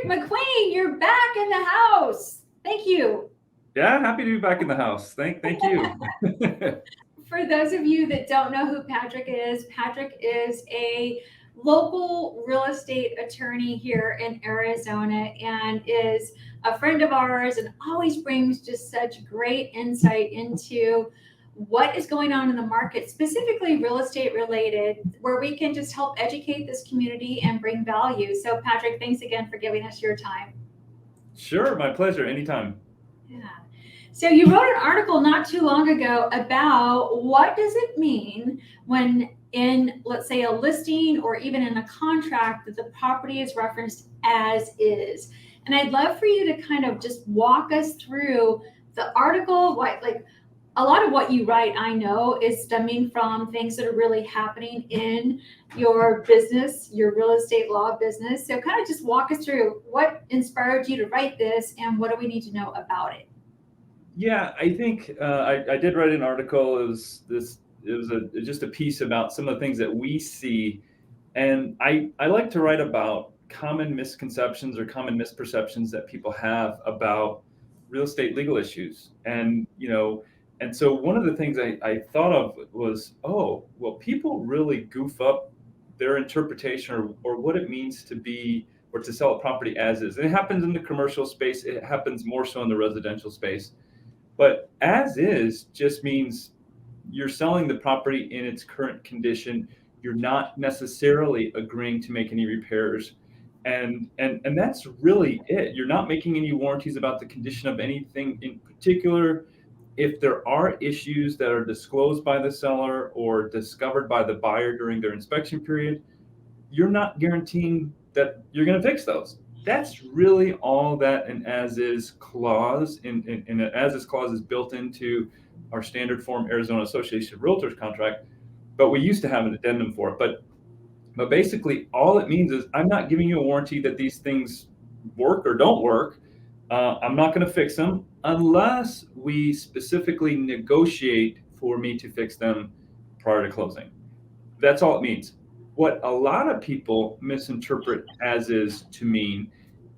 McQueen, you're back in the house. Thank you. Yeah, happy to be back in the house. Thank you. For those of you that don't know who Patrick is a local real estate attorney here in Arizona and is a friend of ours and always brings just such great insight into what is going on in the market, specifically real estate related, where we can just help educate this community and bring value. So, Patrick, thanks again for giving us your time. Sure, my pleasure. Anytime. Yeah. So you wrote an article not too long ago about what does it mean when in, let's say, a listing or even in a contract that the property is referenced as is. And I'd love for you to kind of just walk us through the article, like a lot of what you write, I know, is stemming from things that are really happening in your business, your real estate law business. So kind of just walk us through what inspired you to write this and what do we need to know about it? Yeah, I think I did write an article. It was just a piece about some of the things that we see, and I like to write about common misconceptions or common misperceptions that people have about real estate legal issues. And so one of the things I thought of was, oh, well, people really goof up their interpretation or what it means to be or to sell a property as is. And it happens in the commercial space. It happens more so in the residential space. But as is just means you're selling the property in its current condition. You're not necessarily agreeing to make any repairs. And that's really it. You're not making any warranties about the condition of anything in particular. If there are issues that are disclosed by the seller or discovered by the buyer during their inspection period, you're not guaranteeing that you're going to fix those. That's really all that an as-is clause in an as-is clause is built into our standard form Arizona Association of Realtors contract, but we used to have an addendum for it. But basically, all it means is I'm not giving you a warranty that these things work or don't work. I'm not going to fix them unless we specifically negotiate for me to fix them prior to closing. That's all it means. What a lot of people misinterpret as is to mean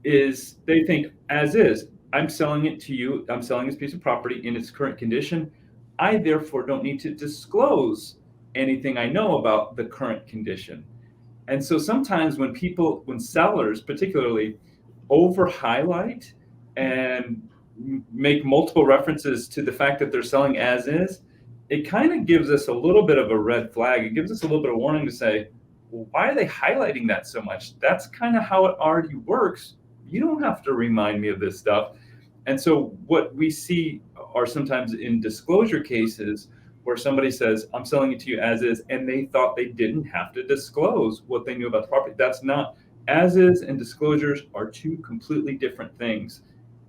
is they think as is, I'm selling it to you, I'm selling this piece of property in its current condition. I therefore don't need to disclose anything I know about the current condition. And so sometimes when sellers particularly over highlight and make multiple references to the fact that they're selling as is, it kind of gives us a little bit of a red flag. It gives us a little bit of warning to say, well, why are they highlighting that so much? That's kind of how it already works. You don't have to remind me of this stuff. And so what we see are sometimes in disclosure cases where somebody says, I'm selling it to you as is, and they thought they didn't have to disclose what they knew about the property. That's not, as is and disclosures are two completely different things,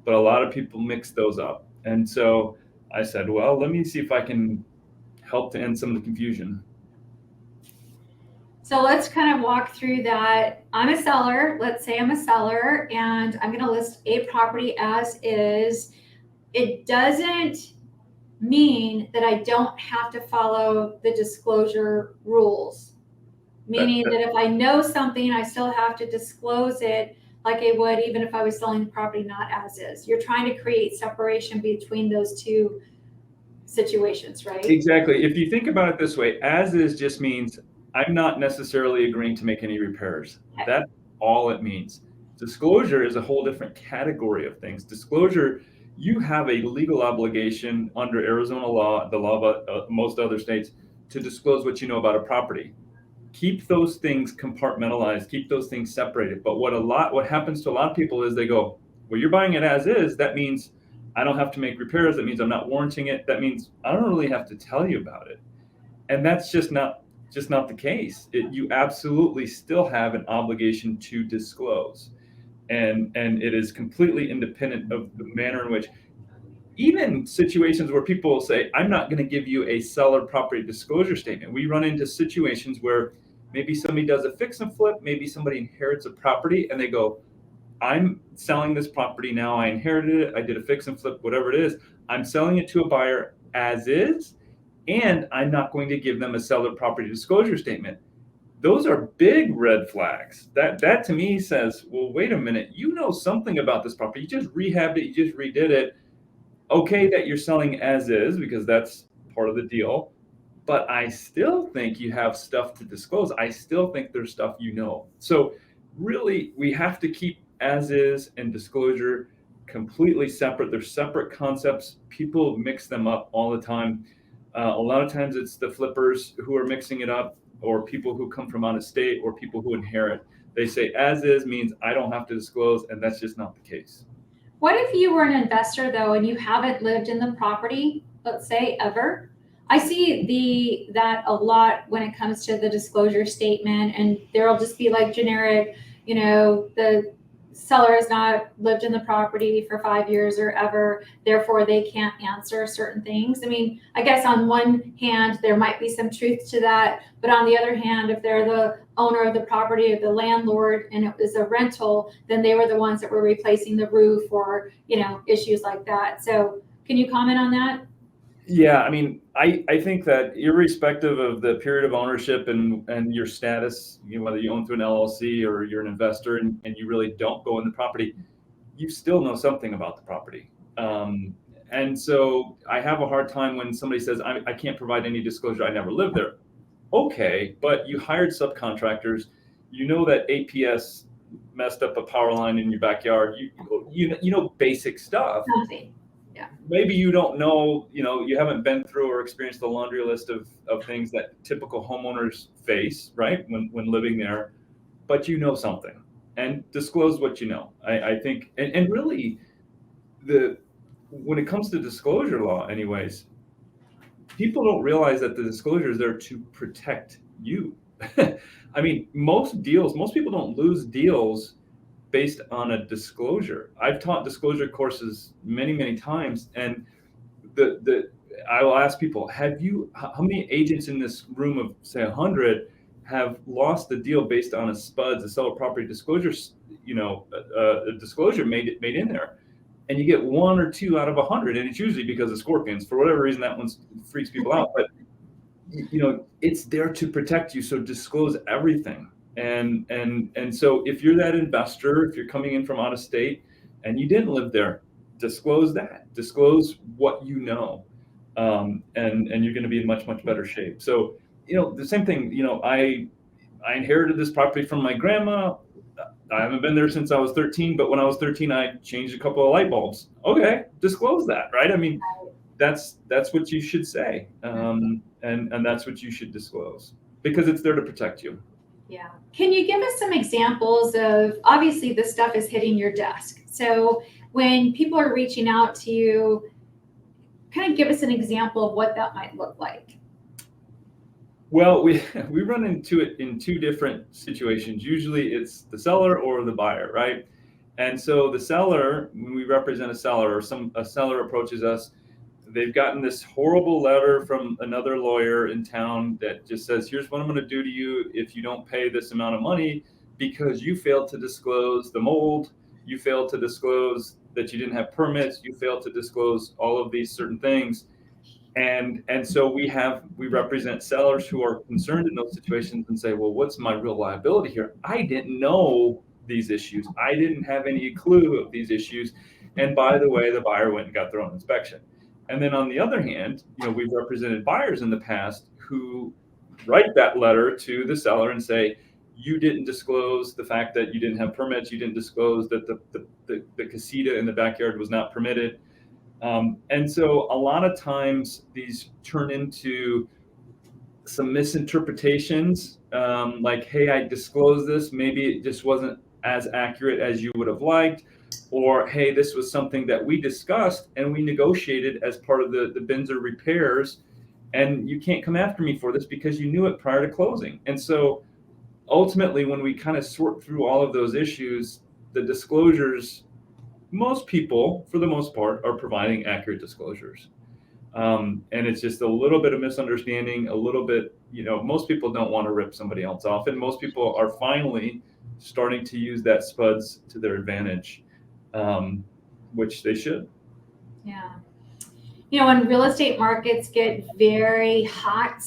but a lot of people mix those up. And so I said, well, let me see if I can help to end some of the confusion. So let's kind of walk through that. I'm a seller. Let's say I'm a seller and I'm going to list a property as is. It doesn't mean that I don't have to follow the disclosure rules, meaning that if I know something, I still have to disclose it like I would even if I was selling the property not as is. You're trying to create separation between those two situations, right? Exactly. If you think about it this way, as is just means I'm not necessarily agreeing to make any repairs. Okay. That's all it means. Disclosure is a whole different category of things. Disclosure, you have a legal obligation under Arizona law, the law of most other states, to disclose what you know about a property. Keep those things compartmentalized, keep those things separated. But what happens to a lot of people is they go, well, you're buying it as is. That means I don't have to make repairs. That means I'm not warranting it. That means I don't really have to tell you about it. And that's just not the case. You absolutely still have an obligation to disclose. And it is completely independent of the manner in which, even situations where people will say, I'm not going to give you a seller property disclosure statement. We run into situations where maybe somebody does a fix and flip, maybe somebody inherits a property and they go, I'm selling this property now. I inherited it. I did a fix and flip, whatever it is. I'm selling it to a buyer as is, and I'm not going to give them a seller property disclosure statement. those are big red flags. That to me says, well, wait a minute, you know something about this property. You just rehabbed it, you just redid it. Okay, that you're selling as is because that's part of the deal. But I still think you have stuff to disclose. I still think there's stuff you know. So really, we have to keep as is and disclosure completely separate. They're separate concepts. People mix them up all the time. A lot of times it's the flippers who are mixing it up, or people who come from out of state, or people who inherit. They say as is means I don't have to disclose, and that's just not the case. What if you were an investor though, and you haven't lived in the property, let's say ever? I see that a lot when it comes to the disclosure statement, and there'll just be like generic, the seller has not lived in the property for 5 years or ever, therefore they can't answer certain things. I mean, I guess on one hand, there might be some truth to that, but on the other hand, if they're the owner of the property or the landlord and it was a rental, then they were the ones that were replacing the roof or, issues like that. So can you comment on that? Yeah, I mean, I think that irrespective of the period of ownership and your status, whether you own through an LLC or you're an investor and you really don't go in the property, you still know something about the property. And so I have a hard time when somebody says, I can't provide any disclosure, I never lived there. Okay, but you hired subcontractors, you know that APS messed up a power line in your backyard, you know basic stuff. Something. Yeah. Maybe you don't know, you haven't been through or experienced the laundry list of things that typical homeowners face, right, when living there, but you know something, and disclose what you know. I think, and really, when it comes to disclosure law, anyways, people don't realize that the disclosure is there to protect you. I mean, most people don't lose deals based on a disclosure. I've taught disclosure courses many, many times, and I will ask people, how many agents in this room of say 100 have lost the deal based on a seller property disclosure, a disclosure made in there? And you get 1 or 2 out of 100, and it's usually because of scorpions. For whatever reason, that one freaks people out, but it's there to protect you. So disclose everything. And so if you're that investor, if you're coming in from out of state and you didn't live there, disclose what you know, and you're going to be in much, much better shape. So, the same thing, I inherited this property from my grandma. I haven't been there since I was 13, but when I was 13, I changed a couple of light bulbs. Okay, disclose that, right? I mean, that's what you should say, and that's what you should disclose because it's there to protect you. Yeah. Can you give us some examples of, obviously this stuff is hitting your desk. So when people are reaching out to you, kind of give us an example of what that might look like. Well, we run into it in 2 different situations. Usually it's the seller or the buyer, right? And so the seller, when we represent a seller or a seller approaches us, they've gotten this horrible letter from another lawyer in town that just says, here's what I'm going to do to you if you don't pay this amount of money because you failed to disclose the mold, you failed to disclose that you didn't have permits, you failed to disclose all of these certain things. And so we represent sellers who are concerned in those situations and say, well, what's my real liability here? I didn't know these issues. I didn't have any clue of these issues. And by the way, the buyer went and got their own inspection. And then on the other hand, we've represented buyers in the past who write that letter to the seller and say, you didn't disclose the fact that you didn't have permits. You didn't disclose that the casita in the backyard was not permitted. And so a lot of times these turn into some misinterpretations, like, hey, I disclosed this. Maybe it just wasn't as accurate as you would have liked. Or, hey, this was something that we discussed and we negotiated as part of the Binzer repairs, and you can't come after me for this because you knew it prior to closing. And so ultimately, when we kind of sort through all of those issues, the disclosures, most people, for the most part, are providing accurate disclosures. And it's just a little bit of misunderstanding, a little bit, most people don't want to rip somebody else off. And most people are finally starting to use that SPUDS to their advantage. Which they should. Yeah. When real estate markets get very hot,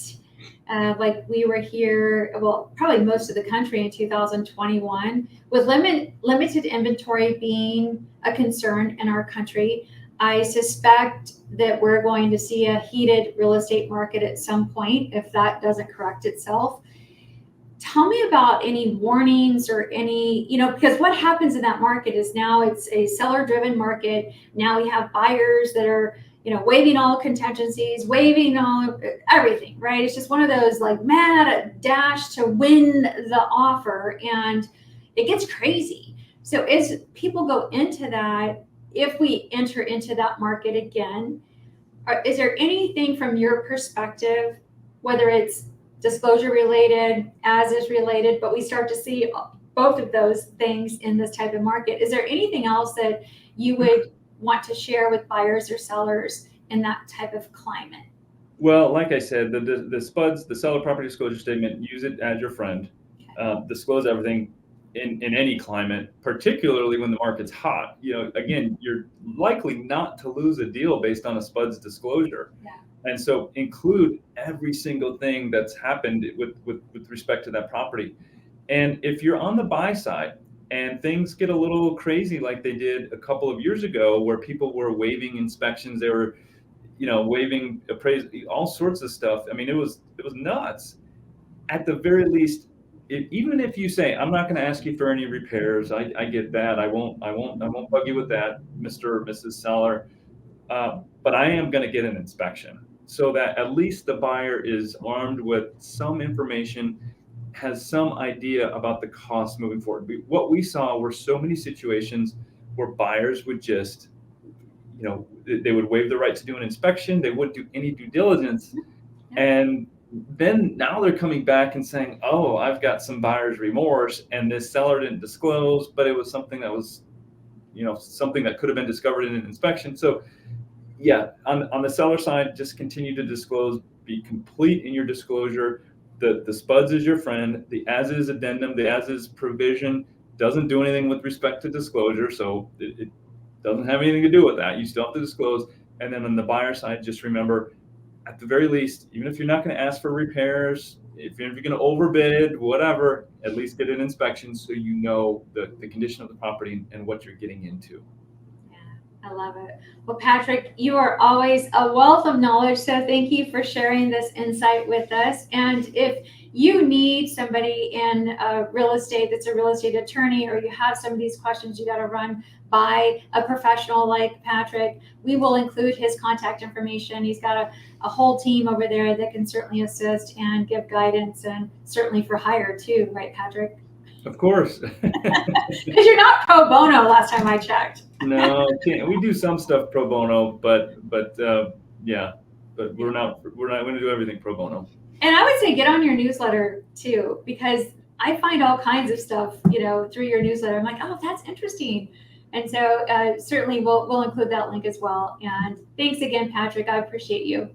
like we were here, well, probably most of the country in 2021, with limited inventory being a concern in our country. I suspect that we're going to see a heated real estate market at some point if that doesn't correct itself. Tell me about any warnings or any, because what happens in that market is now it's a seller driven market. Now we have buyers that are, waiving all contingencies, waiving all everything, right? It's just one of those like mad dash to win the offer, and it gets crazy. So as people go into that, if we enter into that market again, is there anything from your perspective, whether it's disclosure related, as is related, but we start to see both of those things in this type of market? Is there anything else that you would want to share with buyers or sellers in that type of climate? Well, like I said, the SPUDs, the seller property disclosure statement, use it as your friend. Okay. Disclose everything in any climate, particularly when the market's hot. Again, you're likely not to lose a deal based on a SPUDs disclosure. Yeah. And so include every single thing that's happened with respect to that property. And if you're on the buy side and things get a little crazy like they did a couple of years ago, where people were waiving inspections, they were, waiving appraisal, all sorts of stuff. I mean, it was nuts. At the very least, even if you say, I'm not going to ask you for any repairs, I get that. I won't bug you with that, Mr. or Mrs. Seller. But I am going to get an inspection, so that at least the buyer is armed with some information, has some idea about the cost moving forward. What we saw were so many situations where buyers would just, they would waive the right to do an inspection. They wouldn't do any due diligence. And then now they're coming back and saying, oh, I've got some buyer's remorse, and this seller didn't disclose, but it was something that was, something that could have been discovered in an inspection. So yeah, on the seller side, just continue to disclose, be complete in your disclosure. The SPUDs is your friend. The as-is addendum, the as-is provision doesn't do anything with respect to disclosure, so it doesn't have anything to do with that. You still have to disclose. And then on the buyer side, just remember, at the very least, even if you're not going to ask for repairs, if you're going to overbid, whatever, at least get an inspection so you know the condition of the property and what you're getting into. I love it. Well, Patrick, you are always a wealth of knowledge, so thank you for sharing this insight with us. And if you need somebody in real estate that's a real estate attorney, or you have some of these questions you got to run by a professional like Patrick, we will include his contact information. He's got a whole team over there that can certainly assist and give guidance, and certainly for hire too, right, Patrick? Of course. Because you're not pro bono last time I checked. No, we do some stuff pro bono, but yeah, but we're not going to do everything pro bono. And I would say get on your newsletter too, because I find all kinds of stuff, through your newsletter. I'm like, oh, that's interesting. And so certainly we'll include that link as well. And thanks again, Patrick. I appreciate you.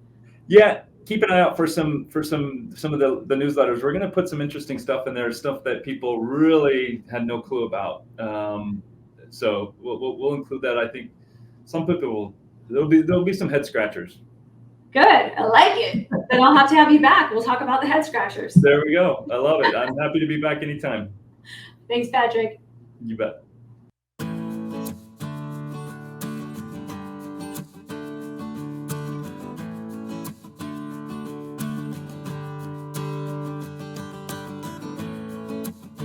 Yeah. Keep an eye out for some of the newsletters. We're going to put some interesting stuff in there, stuff that people really had no clue about. So we'll include that. I think some people there'll be some head scratchers. Good, I like it. Then I'll have to have you back. We'll talk about the head scratchers. There we go. I love it. I'm happy to be back anytime. Thanks, Patrick. You bet.